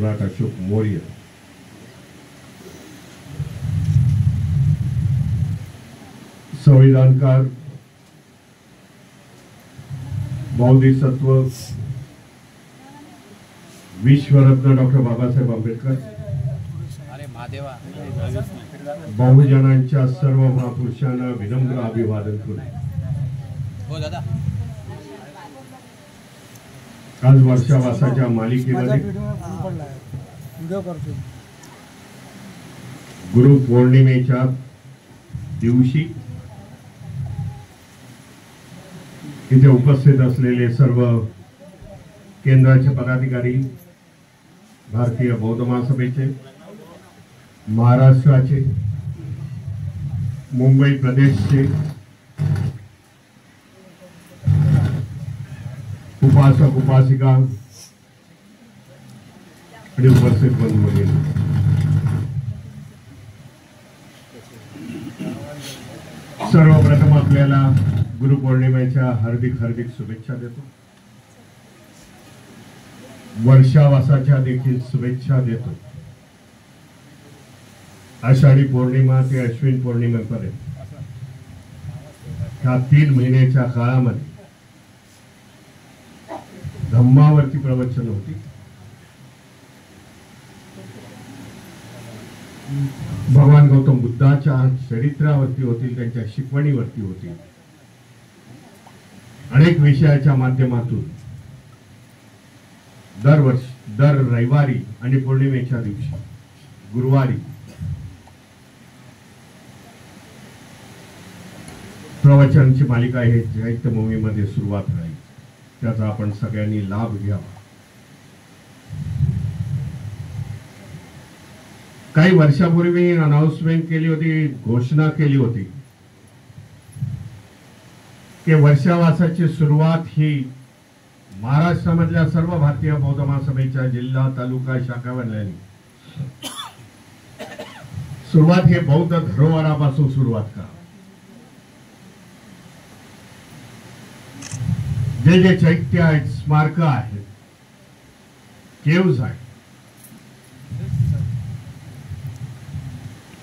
सम्राट Ashok Maurya, संविधानकार बौद्धिसत्व विश्वरत्न doctor Babasaheb Ambedkar, बहुजनांच्या सर्व महापुरुषांना विनम्र अभिवादन करू। आज वर्षावासाच्या मालिकेमध्ये गुरु पौर्णिमेच्या दिवशी इथे उपस्थित असलेले सर्व केंद्राचे पदाधिकारी, भारतीय बौद्ध महासभेचे, महाराष्ट्राचे, मुंबई प्रदेशचे उपासक उपासिका आणि उपस्थित बंधू, सर्वप्रथम आपल्याला गुरुपौर्णिमेच्या हार्दिक हार्दिक शुभेच्छा देतो। वर्षावासाच्या देखील शुभेच्छा देतो। आषाढी पौर्णिमा ते अश्विन पौर्णिमेपर्यंत ह्या 3 महिन्याच्या काळामध्ये धम्मावरती प्रवचन होती। भगवान गौतम बुद्धाच्या चरित्रावरती होतील, त्यांच्या शिकवणीवरती होतील। अनेक विषयाच्या माध्यमातून दर रविवारी आणि पौर्णिमेच्या दिवशी गुरुवारी प्रवचनांची मालिका हे चैत्यभूमीमध्ये सुरुवात राहील, त्याचा आपण सगळ्यांनी लाभ घ्यावा। काही वर्षापूर्वी अनाउन्समेंट केली होती, घोषणा केली होती की वर्षावासाची सुरुवात ही महाराष्ट्रामधल्या सर्व भारतीय बौद्ध महासभेच्या जिल्हा तालुका शाखावाल्यांनी सुरुवात हे बौद्ध धरोहरापासून सुरुवात करा। जे जे चैत्य आहेत, स्मारक आहेत, केव्ज आहेत,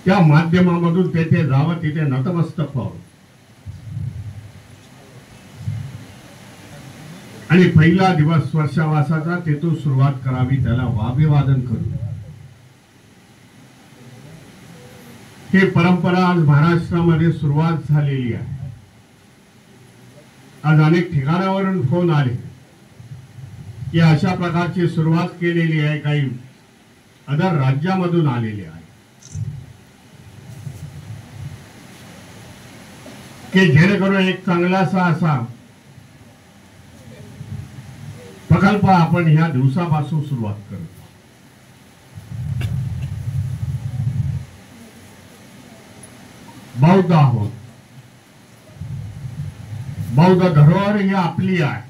त्या माध्यमामधून तेथे जावं, तिथे नतमस्तक व्हावं आणि पहिला दिवस वर्षावासाचा तेथून सुरुवात करावी, त्याला अभिवादन करू। ही परंपरा आज महाराष्ट्रामध्ये सुरुवात झालेली आहे। आज अनेक ठिकाणावरून फोन आले की अशा प्रकारची सुरुवात केलेली आहे, काही अदर राज्यामधून आलेले आहे की जेणेकरून एक चांगलासा असा प्रकल्प आपण ह्या दिवसापासून सुरुवात करू। बौद्ध आहोत, बौद्ध धरोहर ही आपली आहे।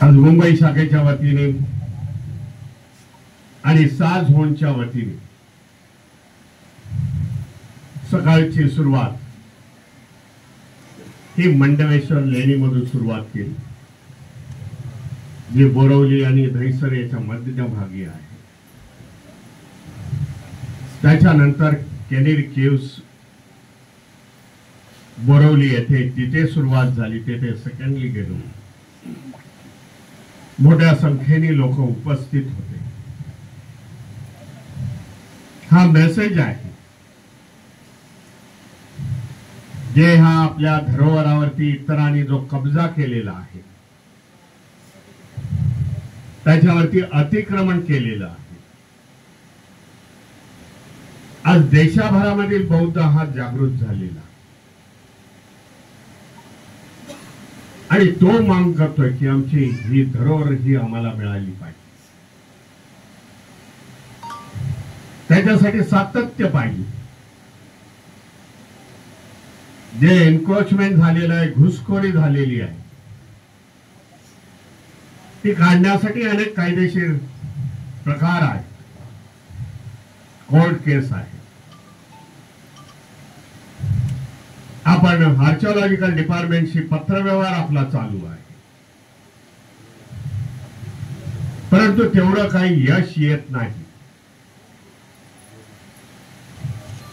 आज मुंबई शाखेच्या वतीने आणि 6 झोनच्या वतीने सकाळची सुरुवात ही मंडवेश्वर लेणीमधून सुरुवात केली, जी बोरवली आणि दहिसर याच्या मध्यभागी आहे। त्याच्यानंतर कॅनेरी केव्स बोरवली येथे तिथे सुरुवात झाली, तेथे सेकंडली गेलो। मोठ्या संख्येने लोक उपस्थित होते। हा मेसेज आहे जे हा आपल्या धरोहरावरती इतरांनी जो कब्जा केलेला आहे, त्याच्यावरती अतिक्रमण केलेलं आहे। आज देशभरामधील बौद्ध हा जागृत झालेला आणि तो मांग करतोय की आमची ही धरोहर ही आम्हाला मिळाली पाहिजे। त्याच्यासाठी सातत्य पाहिजे। जे एन्क्रोचमेंट झालेलं आहे, घुसखोरी झालेली आहे, ती काढण्यासाठी अनेक कायदेशीर प्रकार आहेत, कोर्ट केस आहे। आपण आर्किओलॉजिकल डिपार्टमेंटशी पत्रव्यवहार आपला चालू आहे, परंतु तेवढं काही यश येत नाही.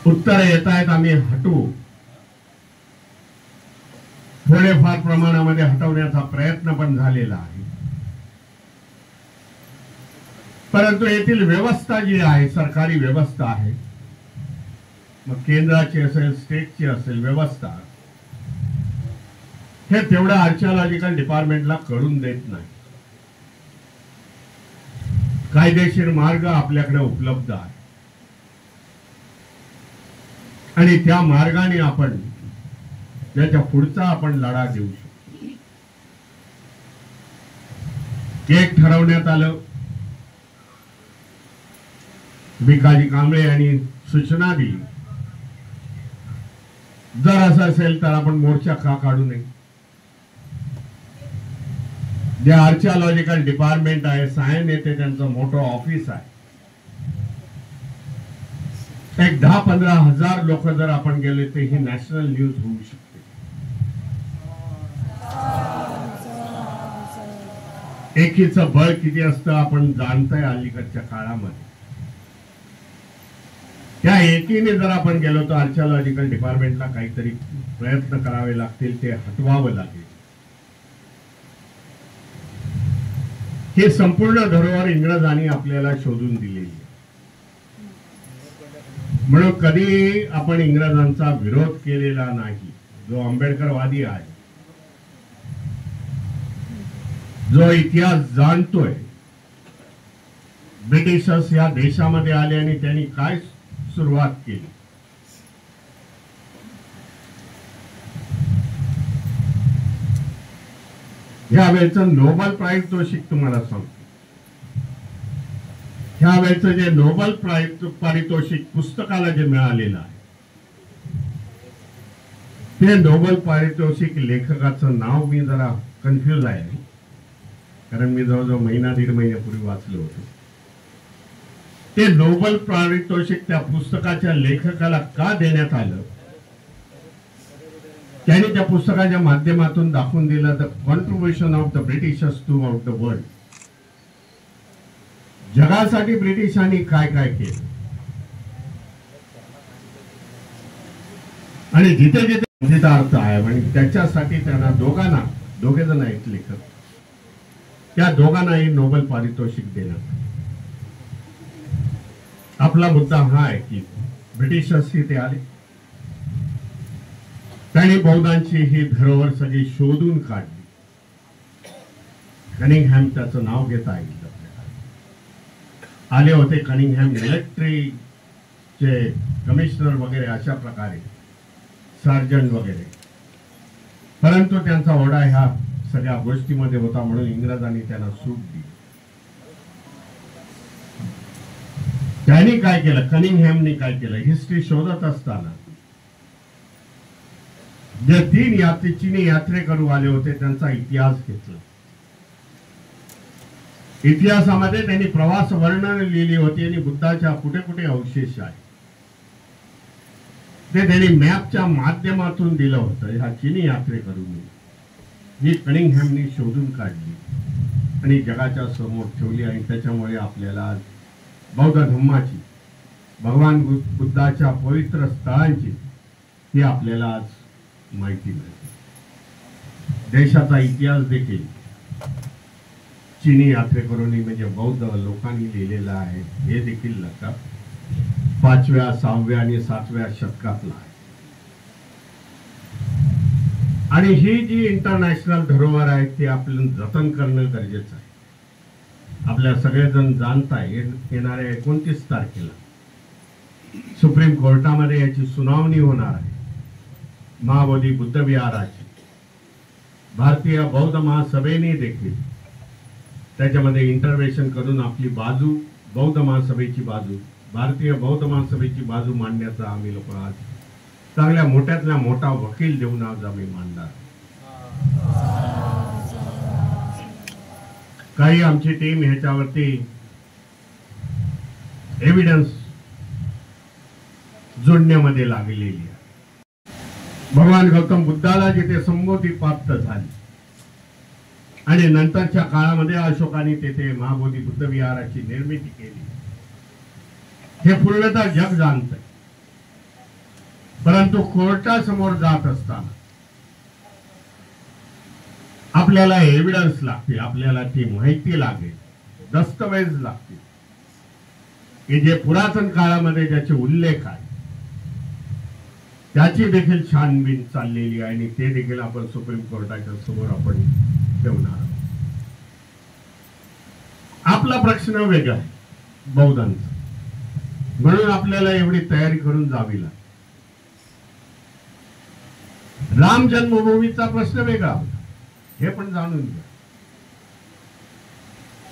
उत्तर येत आहेत आम्ही हटवू, थोडेफार प्रमाणामध्ये हटवण्याचा प्रयत्न पण झालेला आहे, परंतु येथील व्यवस्था जी आहे, सरकारी व्यवस्था आहे, मग केंद्राची असेल स्टेटची असेल व्यवस्था, हे तेवढं आर्किओलॉजिकल डिपार्टमेंटला करून देत नाही. कायदेशीर मार्ग आपल्याकडे उपलब्ध आहे आणि त्या मार्गाने आपण त्याच्या पुढचा आपण लढा देऊ शकतो. एक ठरवण्यात आलं, भिकाजी कांबळे यांनी सूचना दिली, जर असं असेल तर आपण मोर्चा का काढू नये. जे आर्किओलॉजिकल डिपार्टमेंट आहे, सायन येथे त्यांचं मोठं ऑफिस आहे, एक 10-15 हजार लोक जर आपण गेले तर ही नॅशनल न्यूज होऊ शकते. एकीचं बळ किती असतं आपण जाणतोय अलीकडच्या काळामध्ये. त्या एकीने जर आपण गेलो तर आर्किओलॉजिकल डिपार्टमेंटला काहीतरी प्रयत्न करावे लागतील, ते हटवावं लागेल. हे संपूर्ण धरोहर इंग्रजांनी आपल्याला शोधून दिलेली आहे. म्हणून कधी आपण इंग्रजांचा विरोध केलेला नाही. जो आंबेडकरवादी आहे, जो इतिहास जाणतोय, ब्रिटिशर्स या देशामध्ये आले आणि त्यांनी काय सुरुवात केली, ह्या वेळचं नोबेल प्राइज तोषिक तुम्हाला सांगतो. ह्या वेळचं जे नोबेल पारितोषिक पुस्तकाला जे मिळालेलं आहे, ते नोबेल पारितोषिक लेखकाचं नाव मी जरा कन्फ्युज आहे, कारण मी जवळजवळ महिना 1.5 महिन्यापूर्वी वाचलं होतं. ते नोबेल पारितोषिक त्या पुस्तकाच्या लेखकाला का देण्यात आलं, त्यांनी त्या पुस्तकाच्या माध्यमातून दाखवून दिलं, the contribution of the Britishers टू आउट द वर्ल्ड. जगासाठी ब्रिटिशांनी काय काय केलं आणि जिथे जिथे अर्थ आहे, म्हणजे त्याच्यासाठी त्यांना दोघे जण आहेत लेखक, त्या दोघांनाही नोबेल पारितोषिक देण्यात. आपला मुद्दा हा आहे की ब्रिटिशर्स ते आले, त्यांनी बौद्धांची ही धरोहर सगळी शोधून काढली. कनिंगहॅम त्याचं नाव घेता येईल आपल्याला. आले होते कनिंगहॅम मिलिटरीचे कमिशनर वगैरे, अशा प्रकारे सर्जंट वगैरे, परंतु त्यांचा ओढा ह्या सगळ्या गोष्टीमध्ये होता, म्हणून इंग्रजांनी त्यांना सूट दिली. त्यांनी काय केलं, कनिंगहॅमनी काय केलं, हिस्ट्री शोधत असताना जे 3 चीनी यात्रेकरू आले होते त्यांचा इतिहास घेतला. इतिहासामध्ये त्यांनी प्रवास वर्णन लिहिली होती आणि बुद्धाच्या कुठे कुठे अवशेष आहे ते त्यांनी मॅपच्या माध्यमातून दिलं होतं. ह्या चीनी यात्रेकरूंनी ही कनिंगहॅमनी शोधून काढली आणि जगाच्या समोर ठेवली, आणि त्याच्यामुळे आपल्याला बौद्ध धम्माची, भगवान बुद्धाच्या पवित्र स्थळांची ही आपल्याला आज माहिती मिळते. देशाचा इतिहास देखील चीनी यात्रेकरूंनी म्हणजे बौद्ध लोकांनी लिहिलेला आहे, हे देखील लक्षात 5व्या, 6व्या आणि 7व्या शतकातला आहे. आणि ही जी इंटरनॅशनल धरोहर आहे ती आपल्याला जतन करणं गरजेचं आहे. आपल्या सगळेजण जाणताय, येणाऱ्या 29 तारखेला सुप्रीम कोर्टामध्ये याची सुनावणी होणार आहे. महाबोधी बुद्ध विहाराची भारतीय बौद्ध महासभेने देखील त्याच्यामध्ये इंटरव्हेन्शन करून आपली बाजू, बौद्ध महासभेची बाजू, भारतीय बौद्ध महासभेची बाजू मांडण्याचा आम्ही लोक आज चांगल्या मोठ्यातल्या मोठा वकील देऊन आज आम्ही मांडणार. काही आमची टीम ह्याच्यावरती एव्हिडन्स जोडण्यामध्ये लागलेली आहे. भगवान गौतम बुद्धाला जिथे संबोधी प्राप्त झाली आणि नंतरच्या काळामध्ये अशोकाने तेथे महाबोधी बुद्ध विहाराची निर्मिती केली, हे पूर्णतः जग जाणतंय. परंतु कोर्टासमोर जात असताना आपल्याला एव्हिडन्स लागते, आपल्याला ती माहिती लागेल, दस्तऐवज लागतील की जे पुरातन काळामध्ये ज्याचे उल्लेख आहे त्याची देखील छानबीन चाललेली आहे आणि ते देखील आपण सुप्रीम कोर्टाच्या समोर आपण ठेवणार आहोत. आपला प्रश्न वेगळा आहे बौद्धांचा, म्हणून आपल्याला एवढी तयारी करून जावी लागते. राम जन्मभूमीचा प्रश्न वेगळा होता, हे पण जाणून घ्या.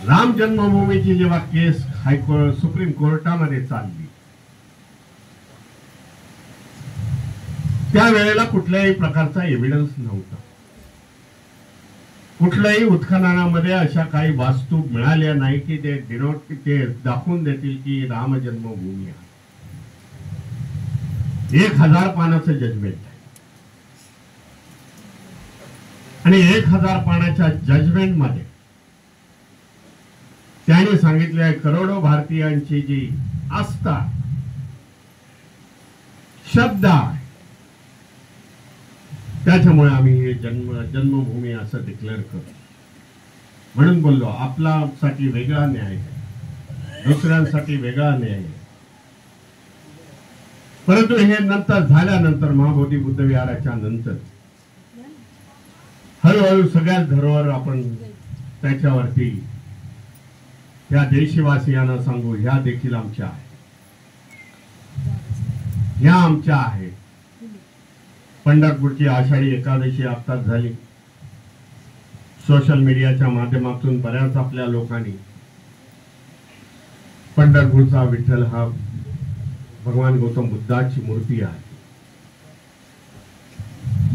राम जन्मभूमीची जेव्हा केस हायकोर्ट सुप्रीम कोर्टामध्ये चालली त्यावेळेला कुठल्याही प्रकारचा एव्हिडन्स नव्हता. कुठल्याही उत्खननामध्ये अशा काही वास्तू मिळाल्या नाही की ते ते दाखवून देतील की राम जन्मभूमी आहे. 1000 पानाचं जजमेंट आहे आणि 1000 पानाच्या जजमेंट मध्ये त्याने सांगितले करोडो भारतीयांची जी आस्था शब्द आहे त्याच्यामुळे आम्ही हे जन्मभूमी असं डिक्लेअर करतो. म्हणून बोललो आपल्यासाठी वेगळा न्याय आहे, दुसऱ्यांसाठी वेगळा न्याय आहे. परंतु हे नंतर झाल्यानंतर महाबोधी बुद्ध विहाराच्या नंतर हळूहळू सगळ्याच धरोहर आपण त्याच्यावरती या देशवासियांना सांगू ह्या देखील आमच्या आहेत, ह्या आमच्या आहेत. पंढरपूरची आषाढी एकादशी आत्ताच झाली. सोशल मीडियाच्या माध्यमातून बऱ्याच आपल्या लोकांनी पंढरपूरचा विठ्ठल हा भगवान गौतम बुद्धाची मूर्ती आहे,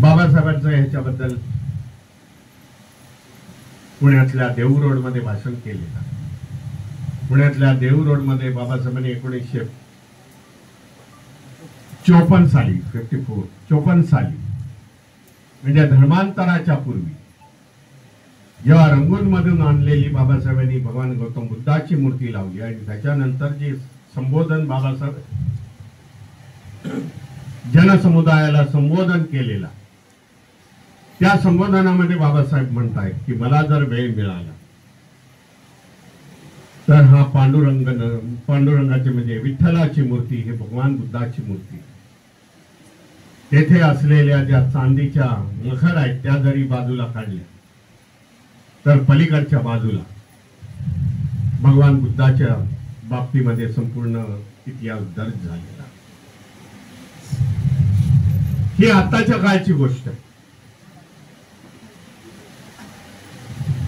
बाबासाहेबांचं ह्याच्याबद्दल पुण्यातल्या देहू रोड मध्ये भाषण केलेलं. पुण्यातल्या देहू रोड मध्ये बाबासाहेबांनी 1954 साली 54 साली म्हणजे धर्मांतराच्या पूर्वी जेव्हा रंगून मधून आणलेली बाबासाहेबांनी भगवान गौतम बुद्धाची मूर्ती लावली आणि त्याच्यानंतर जे संबोधन बाबासाहेब जनसमुदायाला संबोधन केलेला त्या संबोधनामध्ये बाबासाहेब म्हणतायत की मला जर वेळ मिळाला तर हा पांडुरंगाची म्हणजे विठ्ठलाची मूर्ती, हे भगवान बुद्धाची मूर्ती, तेथे असलेल्या ज्या चांदीच्या मखर आहेत त्या जरी बाजूला काढल्या तर पलीकडच्या बाजूला भगवान बुद्धाच्या बाबतीमध्ये संपूर्ण इतिहास दर्ज झालेला. ही आताच्या काळची गोष्ट आहे.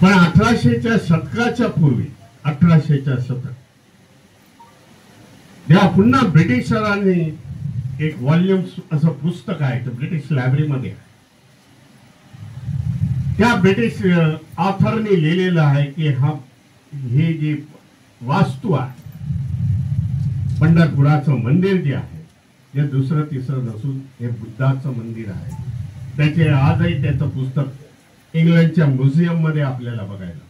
पण 1800च्या शतकाच्या पूर्वी 1800च्या शतक जेव्हा पुन्हा ब्रिटिशरांनी एक व्हॉल्यूम असं पुस्तक आहे ब्रिटिश लायब्ररीमध्ये, त्या ब्रिटिश ऑथरनी लिहिलेलं आहे की हे जे वास्तू आहे पंढरपुराचं मंदिर जे आहे हे दुसरं तिसरं नसून हे बुद्धाचं मंदिर आहे. त्याचे आजही त्याचं पुस्तक इंग्लंडच्या म्युझियम मध्ये आपल्याला बघायला.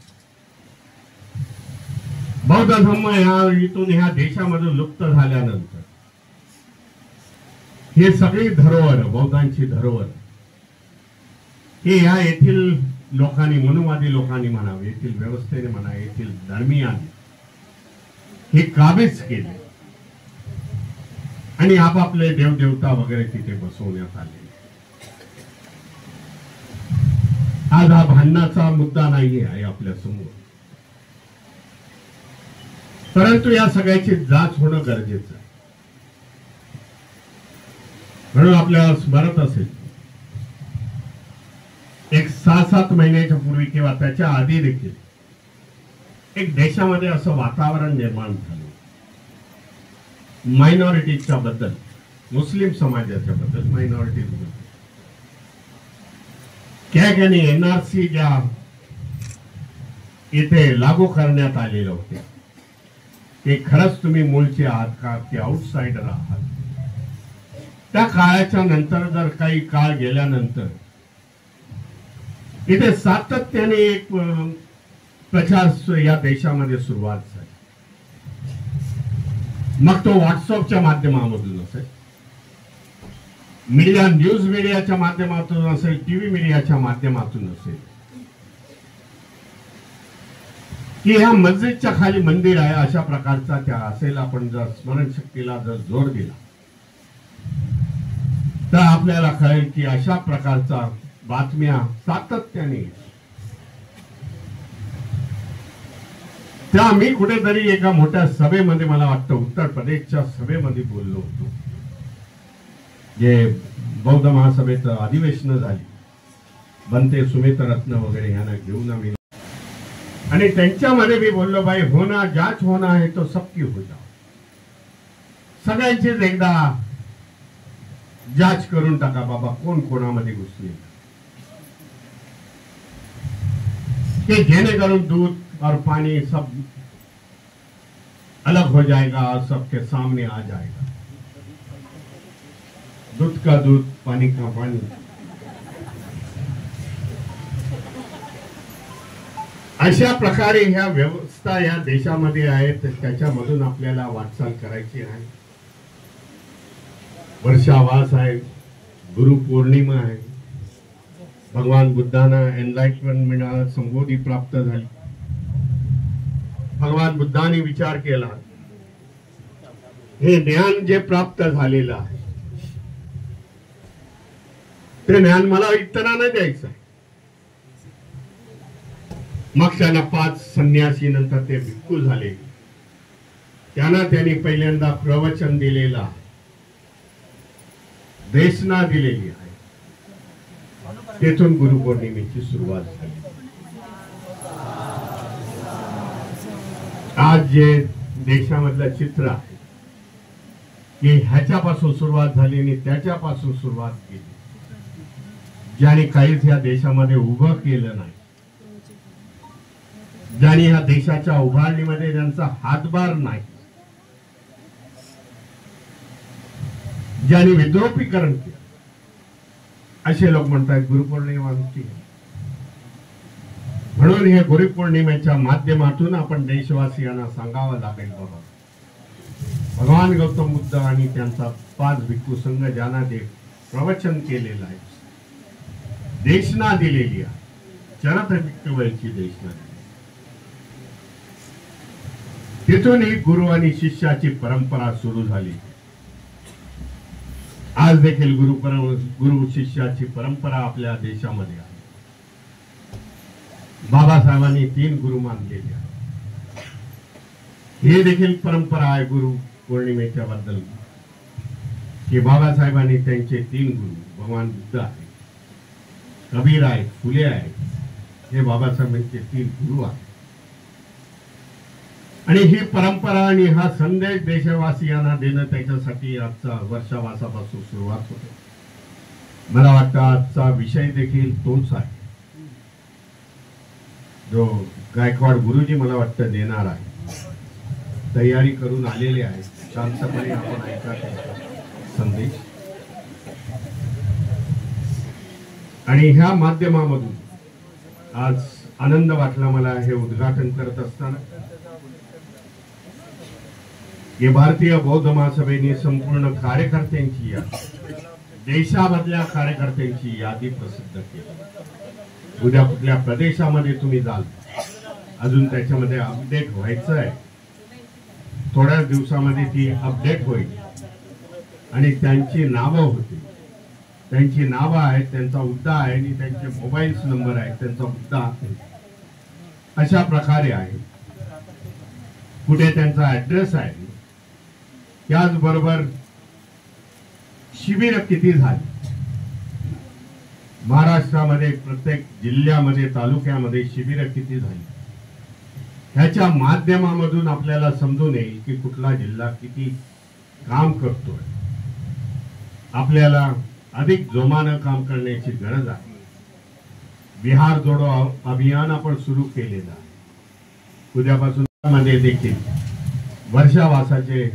बौद्ध धर्म इथून ह्या देशामधून लुप्त झाल्यानंतर हे सगळी धरोहर बौद्धांची धरोहर हे ह्या येथील लोकांनी, मनुवादी लोकांनी म्हणावे, येथील व्यवस्थेने म्हणा, येथील धर्मीयांनी हे काबीज केले आणि आपापले देवदेवता वगैरे तिथे बसवण्यात आले. आज हा भांडणाचा मुद्दा नाही आहे आपल्या समोर, परंतु या सगळ्याची जाच होणं गरजेचं आहे. म्हणून आपल्याला स्मरत असेल एक 6-7 महिन्याच्या पूर्वी किंवा त्याच्या आधी देखील एक देशामध्ये असं वातावरण निर्माण झालं मायनॉरिटीच्या बद्दल, मुस्लिम समाजाच्या बद्दल, मायनॉरिटीज बद्दल. कॅग एनआरसी ज्या इथे लागू करण्यात आलेले होते ते खरंच तुम्ही मूळचे आहात का ते आउटसाइडर आहात त्या काळाच्या नंतर जर काही काळ गेल्यानंतर इथे सातत्याने एक प्रचार या देशामध्ये सुरुवात झाली. मग तो व्हॉट्सअपच्या माध्यमामधून असेल, मीडिया, न्यूज मीडियाच्या माध्यमातून असेल, टीव्ही मीडियाच्या माध्यमातून असेल, की ह्या मस्जिदच्या खाली मंदिर आहे अशा प्रकारचा त्या असेल. आपण जर स्मरणशक्तीला जर जोर दिला तर आपल्याला कळेल की अशा प्रकारचा बातम्या सातत्याने. त्या मी कुठेतरी एका मोठ्या सभेमध्ये, मला वाटतं उत्तर प्रदेशच्या सभेमध्ये बोललो होतो, जे बौद्ध महासभेचं अधिवेशन झाली, बनते सुमित रत्न वगैरे यांना घेऊन आम्ही, आणि त्यांच्यामध्ये मी बोललो, भाई होना जांच होना है तो सबकी हो जाओ. सगळ्यांचीच एकदा जांच करून टाका बाबा, कोण कोणामध्ये घुसले, कि जेणेकरून दूध और पानी सब अलग हो जाएगा और सबके सामने आ जाएगा. दूध का दूध, पानी का पानी. अशा प्रकारे ह्या व्यवस्था या देशामध्ये आहेत, त्याच्यामधून आपल्याला वाटचाल करायची आहे. वर्षावास आहे, गुरुपौर्णिमा आहे, भगवान बुद्धांना एनलाइटमेंट मिळाला, संबोधी प्राप्त झाली. भगवान बुद्धांनी विचार केला, हे ज्ञान जे प्राप्त झालेलं आहे ते ज्ञान मला इतरांना द्यायचं आहे. मग त्यांना 5 संन्यासी नंतर ते भिक्खू झाले. त्यांना त्यांनी पहिल्यांदा प्रवचन दिलेला, देशना दिलेली आहे. तेथून गुरुपौर्णिमेची सुरुवात झाली. आज जे देशामधलं चित्र आहे की ह्याच्यापासून सुरुवात झाली आणि त्याच्यापासून सुरुवात केली, ज्याने काहीच ह्या देशामध्ये उभं केलं नाही, ज्याने ह्या देशाच्या उभारणीमध्ये त्यांचा हातभार नाही, ज्याने विद्रोपीकरण केलं, असे लोक म्हणतात गुरुपौर्णिमा आमची. म्हणून हे गुरुपौर्णिमेच्या माध्यमातून आपण देशवासियांना सांगावं लागेल, बाबा भगवान गौतम बुद्ध आणि त्यांचा 5 भिक्खू संघ ज्यांना ते प्रवचन केलेलं आहे, देशना दिलेली आहे, चरत भिक्खूवरची देशना दिली. तिथून ही गुरु आणि शिष्याची परंपरा सुरू झाली. आज देखील गुरु शिष्याची परंपरा आपल्या देशामध्ये आहे. बाबासाहेबांनी 3 गुरु मानलेले आहेत. हे देखील परंपरा आहे गुरु पौर्णिमेच्या बद्दल, की बाबासाहेबांनी त्यांचे 3 गुरु, भगवान बुद्ध आहे, कबीर आहे, फुले आहे, हे बाबासाहेबांचे 3 गुरु आहेत. आणि ही परंपरा आणि हा संदेश देशवासियांना देणं, त्याच्यासाठी आजचा वर्षावासापासून सुरुवात होते. मला वाटतं आजचा विषय देखील तोच आहे जो गायकवाड गुरुजी मला वाटतं देणार आहे. तयारी करून आलेले आहे, शांतपणे आपण ऐका संदेश. आणि ह्या माध्यमामधून आज आनंद वाटला मला हे उद्घाटन करत असताना, की भारतीय बौद्ध महासभेने संपूर्ण कार्यकर्त्यांची यादी, देशामधल्या कार्यकर्त्यांची यादी प्रसिद्ध केली. उद्या कुठल्या प्रदेशामध्ये तुम्ही जाल, अजून त्याच्यामध्ये अपडेट व्हायचं आहे. थोड्या दिवसामध्ये ती अपडेट होईल आणि त्यांची नावं होती, त्यांची नावं आहेत, त्यांचा मुद्दा आहे आणि त्यांचे मोबाईल नंबर आहेत, त्यांचा मुद्दा आहे. अशा प्रकारे आहे, कुठे त्यांचा ऍड्रेस आहे. त्याचबरोबर शिबिर किती झाली महाराष्ट्रामध्ये, प्रत्येक जिल्ह्यामध्ये, तालुक्यामध्ये शिबिर किती झाली, ह्याच्या माध्यमामधून आपल्याला समजून येईल की कुठला जिल्हा किती काम करतोय. आपल्याला अधिक जोमानं काम करण्याची गरज आहे. बिहार जोडो अभियान आपण सुरू केलेलं आहे. उद्यापासून मध्ये देखील वर्षावासाचे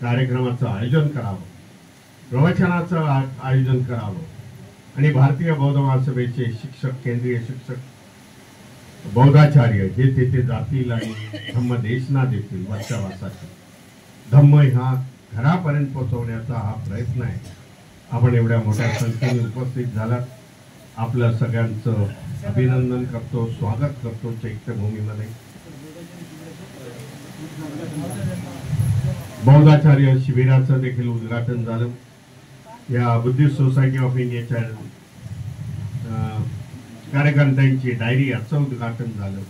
कार्यक्रमाचं आयोजन करावं. प्रवचनाचं आयोजन करावं आणि भारतीय बौद्ध महासभेचे शिक्षक, केंद्रीय शिक्षक बौद्धाचार्य जे तेथे जातील आणि धम्मदेशना देतील वर्षावासाची. धम्म ह्या घरापर्यंत पोहोचवण्याचा हा प्रयत्न आहे. आपण एवढ्या मोठ्या संख्येने उपस्थित झालात, आपलं सगळ्यांचं अभिनंदन करतो, स्वागत करतो चैत्यभूमीमध्ये. बौद्धाचार्य शिबिराचं देखील उद्घाटन झालं. या बुद्धिस्ट सोसायटी ऑफ इंडियाच्या कार्यकर्त्यांची डायरी याचं उद्घाटन झालं.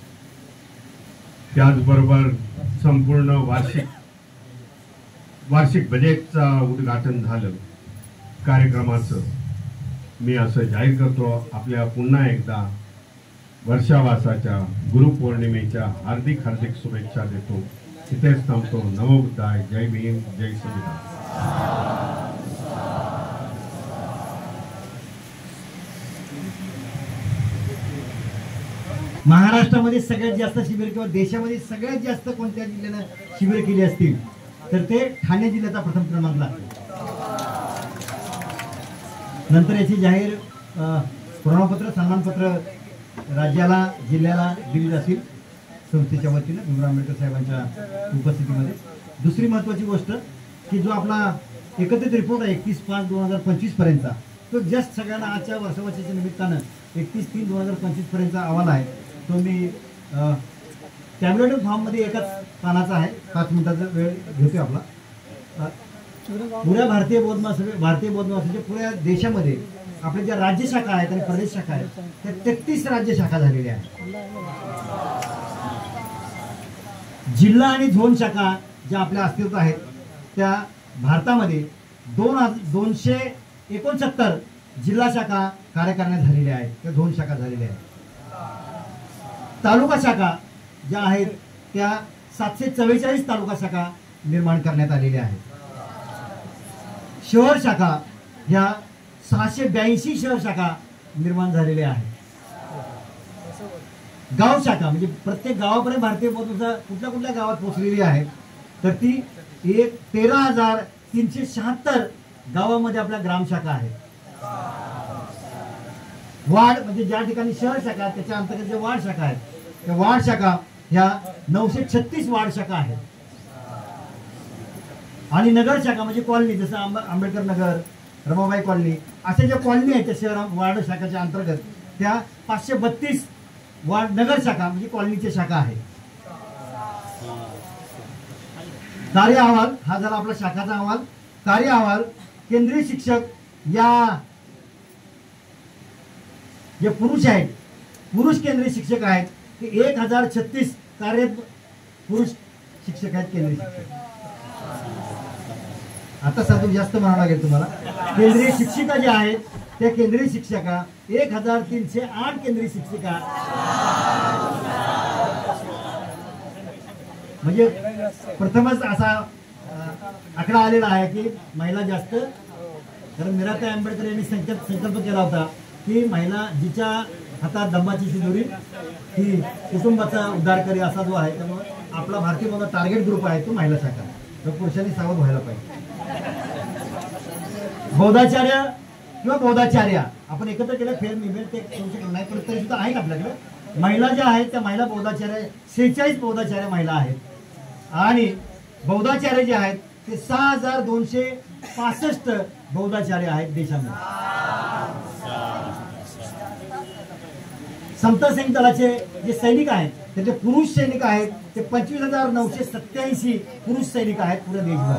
त्याचबरोबर संपूर्ण वार्षिक बजेटचं उद्घाटन झालं. कार्यक्रमाचं मी असं जाहीर करतो, आपल्या पुन्हा एकदा वर्षावासाच्या गुरुपौर्णिमेच्या हार्दिक हार्दिक शुभेच्छा देतो. इथेच थांबतो. नमो बुद्धाय. जय भीम, जय संविधान. महाराष्ट्रामध्ये सगळ्यात जास्त शिबिर किंवा देशामध्ये सगळ्यात जास्त कोणत्या जिल्ह्यानं शिबिर केली असतील तर ते ठाणे जिल्ह्याचा प्रथम क्रमांक लागतो. नंतर याची जाहीर प्रमाणपत्र, सन्मानपत्र राज्याला, जिल्ह्याला दिली जातील संस्थेच्या वतीनं भीमराव आंबेडकर साहेबांच्या उपस्थितीमध्ये. दुसरी महत्त्वाची गोष्ट की जो आपला एकत्रित रिपोर्ट आहे 31/5/2025 पर्यंतचा, तो जस्ट सगळ्यांना आजच्या वर्षावासाच्या निमित्तानं 31/3/2025 पर्यंतचा अहवाल आहे. तो मी टॅब्लेट फॉर्ममध्ये एकाच पानाचा आहे. 5 मिनिटाचा वेळ घेतो आपला. पुऱ्या भारतीय बौद्ध महासभेच्या पुऱ्या देशामध्ये आपल्या ज्या राज्य शाखा आहेत आणि प्रदेश शाखा आहेत त्या 33 राज्य शाखा झालेल्या आहेत. जिल्हा आणि झोन शाखा ज्या आपल्या अस्तित्वात आहेत त्या भारतामध्ये 269 जिल्हा शाखा कार्य करण्यात झालेल्या आहेत, त्या झोन शाखा झालेल्या आहेत. तालुका शाखा ज्या आहेत त्या 744 तालुका शाखा निर्माण करण्यात आलेल्या आहेत. शहर शाखा ह्या 682 शहर शाखा निर्माण झालेल्या आहेत. गाव शाखा म्हणजे प्रत्येक गावापर्यंत भारतीय बौद्ध कुठल्या गावात पोहोचलेली आहे तर ती 13,376 गावामध्ये आपल्या ग्राम शाखा आहेत. वार्ड म्हणजे ज्या ठिकाणी शहर शाखा त्याच्या अंतर्गत जे वार्ड शाखा आहेत त्या वार्ड शाखा ह्या 936 वार्ड शाखा आहेत. आणि नगर शाखा म्हणजे कॉलनी, जसं आंबेडकर नगर, रमाबाई कॉलनी अशा ज्या कॉलनी आहेत त्या शहर वार्ड शाखाच्या अंतर्गत त्या 532 वार्ड नगर शाखा म्हणजे कॉलनीच्या शाखा आहेत. कार्य अहवाल हा झाला आपला शाखाचा अहवाल. कार्य अहवाल केंद्रीय शिक्षक या जे पुरुष आहेत, पुरुष केंद्रीय शिक्षक आहेत ते 1036 कार्य पुरुष शिक्षक आहेत केंद्रीय शिक्षक. आता साधू जास्त म्हणावं लागेल तुम्हाला. केंद्रीय शिक्षिका ज्या आहेत त्या केंद्रीय शिक्षका 1308 केंद्रीय शिक्षिका म्हणजे प्रथमच असा आकडा आलेला आहे की महिला जास्त. कारण मीराताई आंबेडकर यांनी संकल्प केला होता की महिला जिच्या हातात दम्माची शिदोरी ही कुटुंबाचा उद्धार करी असा जो आहे. त्यामुळे आपला भारतीय बौद्ध टार्गेट ग्रुप आहे तो महिला शाखा, तर पुरुषांनी सावध व्हायला पाहिजे. बौद्धाचार्य किंवा बौद्धाचार्या आपण एकत्र केलं फेर निवेल ते करू शकत नाही, पण तरी सुद्धा आहेत आपल्याकडे. महिला ज्या आहेत त्या महिला बौद्धाचार्य 46 बौद्धाचार्य महिला आहेत आणि बौद्धाचार्य जे आहेत ते 6265 बौद्धाचार्य आहेत देशामध्ये. समता सैनिक दलाचे जे सैनिक आहेत त्याचे पुरुष सैनिक आहेत ते 25,987 पुरुष सैनिक आहेत पुऱ्या देशभर.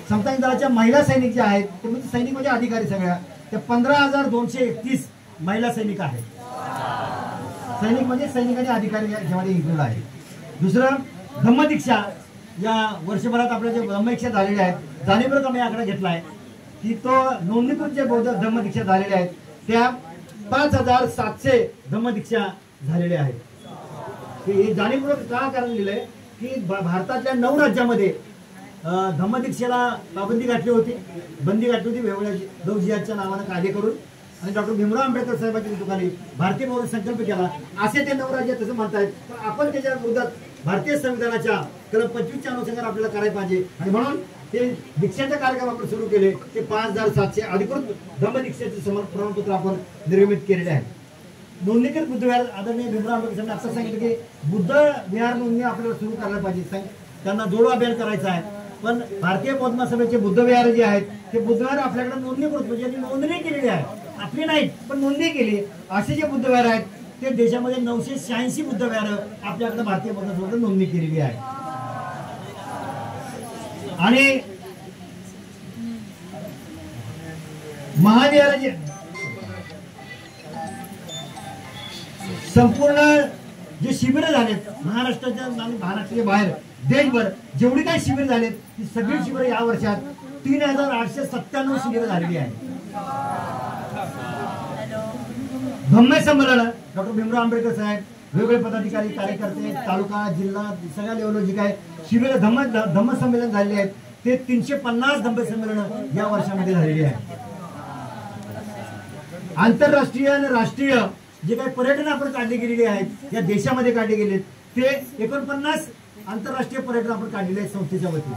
समता सैनिक दलाच्या महिला सैनिक जे आहेत ते म्हणजे सैनिक म्हणजे अधिकारी सगळ्या त्या 15,231 महिला सैनिक आहेत. सैनिक म्हणजे सैनिक आणि अधिकारी याच्यामध्ये इन्क्लूड आहे. दुसरं धम्मदीक्षा या वर्षभरात आपल्या जे धम्मदीक्षा झालेल्या आहेत, जाणीवपूर्वक आम्ही आकडा घेतला आहे की तो नोंदणीकृत जे बौद्ध धम्मदीक्षा झालेल्या आहेत त्या 5,700 धम्मदीक्षा झालेल्या आहेत. हे जाणीवपूर्वक का कारण लिहिलंय की भारतातल्या 9 राज्यामध्ये धम्मदीक्षेला पाबंदी घातली होती, बंदी घातली होती वेगवेगळ्या जिहादच्या नावानं कायदे करून. आणि डॉक्टर भीमराव आंबेडकर साहेबांच्या नेतृत्वाखाली भारतीय बौद्ध संकल्प केला असे ते 9 राज्य तसं म्हणतायत. पण आपण त्याच्या विरोधात भारतीय संविधानाच्या कलम 25च्या अनुषंगाने आपल्याला करायला पाहिजे आणि म्हणून ते दीक्षाचे कार्यक्रम आपण सुरू केले. ते 5700 अधिकृत धम्मदीक्षेचे प्रमाणपत्र आपण निर्मित केलेले आहे. नोंदणीकृत बुद्धविहार आदरणीय भीमराव आंबेडकर यांनी असं सांगितलं की बुद्ध विहार नोंदणी आपल्याला सुरू करायला पाहिजे. त्यांना जोडो अभियान करायचं आहे. पण भारतीय बौद्ध महासभेचे बुद्ध विहार जे आहेत ते बुद्ध विहार आपल्याकडे नोंदणीकृत म्हणजे यांनी नोंदणी केलेली आहे, आपली नाही पण नोंदणी केली. असे जे बुद्ध विहार आहेत ते देशामध्ये 986 बुद्ध विहार आपल्याकडे भारतीय बौद्ध महासभेकडे नोंदणी केलेली आहे. आणि महाविहाराचे संपूर्ण जे शिबिरं झालेत महाराष्ट्राच्या आणि महाराष्ट्राच्या बाहेर देशभर जेवढी काही शिबिर झालेत ती सगळी शिबिरं या वर्षात 3897 शिबिरं झालेली आहेत. धम्म संमेलन डॉक्टर भीमराव आंबेडकर साहेब, वेगवेगळे पदाधिकारी, कार्यकर्ते, तालुका, जिल्हा सगळ्या लेवलवर जे काय शिबिर धम्म संमेलन झालेले आहेत ते 350 धम्म संमेलन या वर्षामध्ये झालेली आहेत. आंतरराष्ट्रीय आणि राष्ट्रीय जे काही पर्यटन आपण काढली गेलेली आहेत या देशामध्ये काढले गेलेत ते 49 आंतरराष्ट्रीय पर्यटन आपण काढलेले आहेत संस्थेच्या वतीने.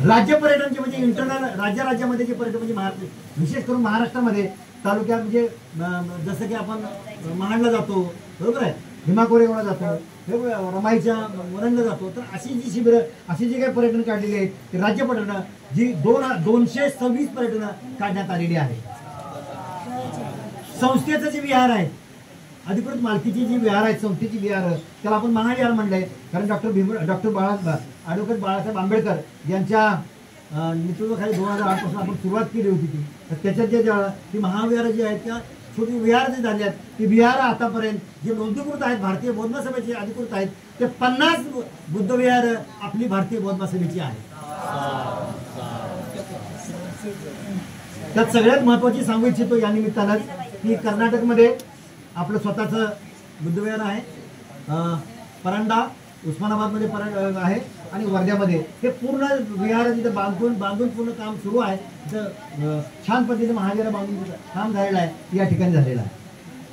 राज्य पर्यटनचे म्हणजे इंटरनल राज्यामध्ये जे पर्यटन म्हणजे विशेष करून महाराष्ट्रामध्ये तालुक्यात म्हणजे जसं की आपण महाडला जातो, बरोबर आहे, भीमा कोरेगावला जातो, रमाईच्या वरणला जातो, तर अशी जी शिबिरं अशी जी काही पर्यटन काढलेली आहेत ते राज्य पर्यटन जी 226 पर्यटन काढण्यात आलेली आहे. संस्थेचं जे विहार आहे अधिकृत मालकीची जी विहार आहेत संस्थेची विहार त्याला आपण महाविहार म्हणलंय कारण ॲडव्होकेट बाळासाहेब आंबेडकर यांच्या नेतृत्वाखाली 2008 पासून आपण सुरुवात केली होती ती. तर त्याच्यात जे महाविहार जे आहेत त्या छोटी विहार जे झाली आहेत ती विहार आतापर्यंत जे नोंदणीकृत आहेत भारतीय बौद्ध महासभेचे अधिकृत आहेत ते 50 बुद्ध विहार आपली भारतीय बौद्ध महासभेची आहे. त्यात सगळ्यात महत्वाची सांगू इच्छितो या निमित्तानं की कर्नाटकमध्ये आपलं स्वतःचं बुद्धविहार आहे. परांडा उस्मानाबादमध्ये आहे आणि वर्ध्यामध्ये हे पूर्ण विहार तिथं बांधून पूर्ण काम सुरू आहे. तिथं छान पद्धतीने महाविहार बांधून काम झालेलं आहे या ठिकाणी झालेलं आहे.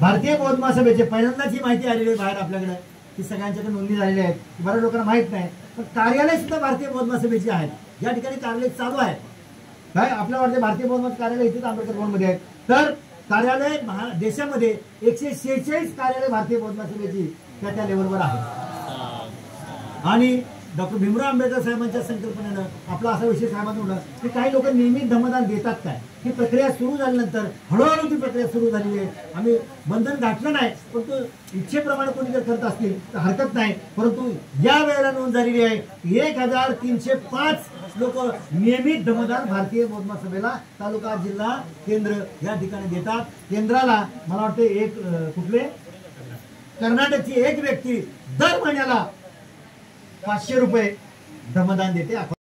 भारतीय बौद्ध महासभेचे पहिल्यांदाच ही माहिती आलेली आहे बाहेर आपल्याकडे की सगळ्यांच्याकडे नोंदणी झालेली आहे. बऱ्याच लोकांना माहीत नाही पण कार्यालय सुद्धा भारतीय बौद्ध महासभेची आहेत. या ठिकाणी कार्यालय चालू आहे काय आपल्या वाटते भारतीय बौद्ध महासभा कार्यालय इथेच आंबेडकर भवनमध्ये आहे. तर कार्यालय देशामध्ये 146 कार्यालय भारतीय बौद्ध महासभेची त्या लेवलवर आहे. आणि डॉक्टर भीमराव आंबेडकर साहेबांच्या संकल्पनेनं आपला असा विषय साहेबांना म्हणलं की काही लोक नियमित धम्मदान देतात काय. ही प्रक्रिया सुरू झाल्यानंतर हळूहळू ती प्रक्रिया सुरू झालेली आहे. आम्ही बंधन घातलं नाही परंतु इच्छेप्रमाणे कोणी जर करत असतील तर हरकत नाही. परंतु या वेळेला नोंद झालेली आहे 1305 लोक नियमित धम्मदान भारतीय बौद्ध महासभेला तालुका, जिल्हा, केंद्र या ठिकाणी देतात. केंद्राला मला वाटते एक कुठले कर्नाटकची एक व्यक्ती दर महिन्याला 500 रुपये धम्मदान देते.